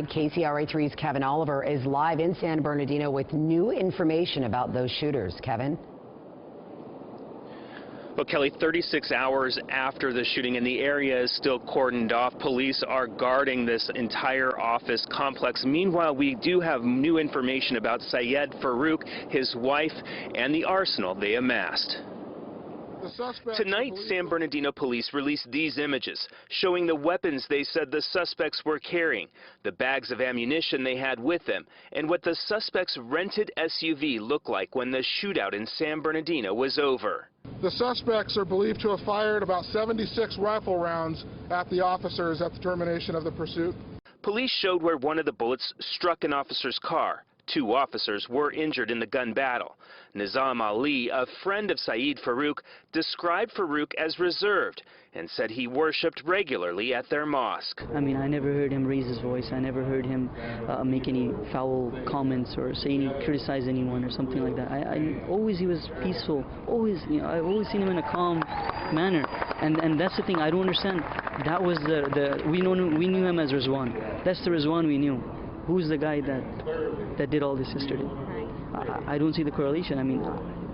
KCRA3's Kevin Oliver is live in San Bernardino with new information about those shooters. Kevin? Well, Kelly, 36 hours after the shooting and the area is still cordoned off. Police are guarding this entire office complex. Meanwhile, we do have new information about Syed Farook, his wife, and the arsenal they amassed. Tonight, San Bernardino police released these images showing the weapons they said the suspects were carrying, the bags of ammunition they had with them, and what the suspects' rented SUV looked like when the shootout in San Bernardino was over. The suspects are believed to have fired about 76 rifle rounds at the officers at the termination of the pursuit. Police showed where one of the bullets struck an officer's car. 2 officers were injured in the gun battle. Nizam Ali, a friend of Syed Farook, described Farook as reserved and said he worshipped regularly at their mosque. I mean, I never heard him raise his voice. I never heard him make any foul comments or criticize anyone or something like that. He was peaceful. Always, I've always seen him in a calm manner. And that's the thing I don't understand. That was we knew him as Rizwan. That's the Rizwan we knew. Who's the guy that did all this yesterday? I don't see the correlation. I mean,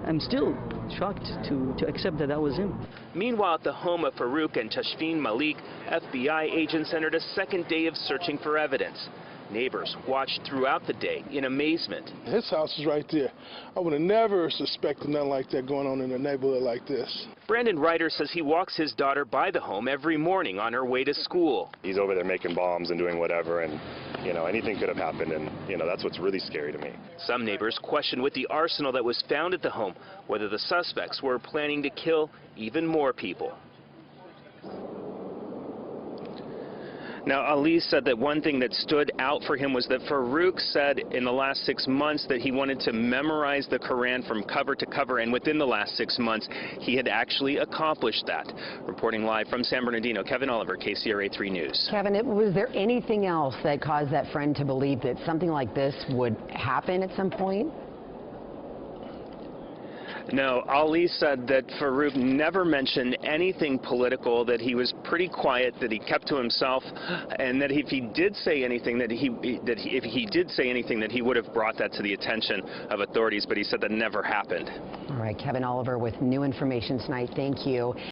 I'm still shocked to accept that was him. Meanwhile, at the home of Farook and Tashfeen Malik, FBI agents entered a second day of searching for evidence. Neighbors watched throughout the day in amazement. His house is right there. I would have never suspected nothing like that going on in a neighborhood like this. Brandon Ryder says he walks his daughter by the home every morning on her way to school. He's over there making bombs and doing whatever, and anything could have happened, and that's what's really scary to me. Some neighbors question with the arsenal that was found at the home whether the suspects were planning to kill even more people. Now, Ali said that one thing that stood out for him was that Farook said in the last 6 months that he wanted to memorize the Quran from cover to cover, and within the last 6 months, he had actually accomplished that. Reporting live from San Bernardino, Kevin Oliver, KCRA3 News. Kevin, was there anything else that caused that friend to believe that something like this would happen at some point? No, Ali said that Farook never mentioned anything political, that he was pretty quiet, that he kept to himself, and that if he did say anything, that he would have brought that to the attention of authorities, but he said that never happened. All right, Kevin Oliver with new information tonight. Thank you.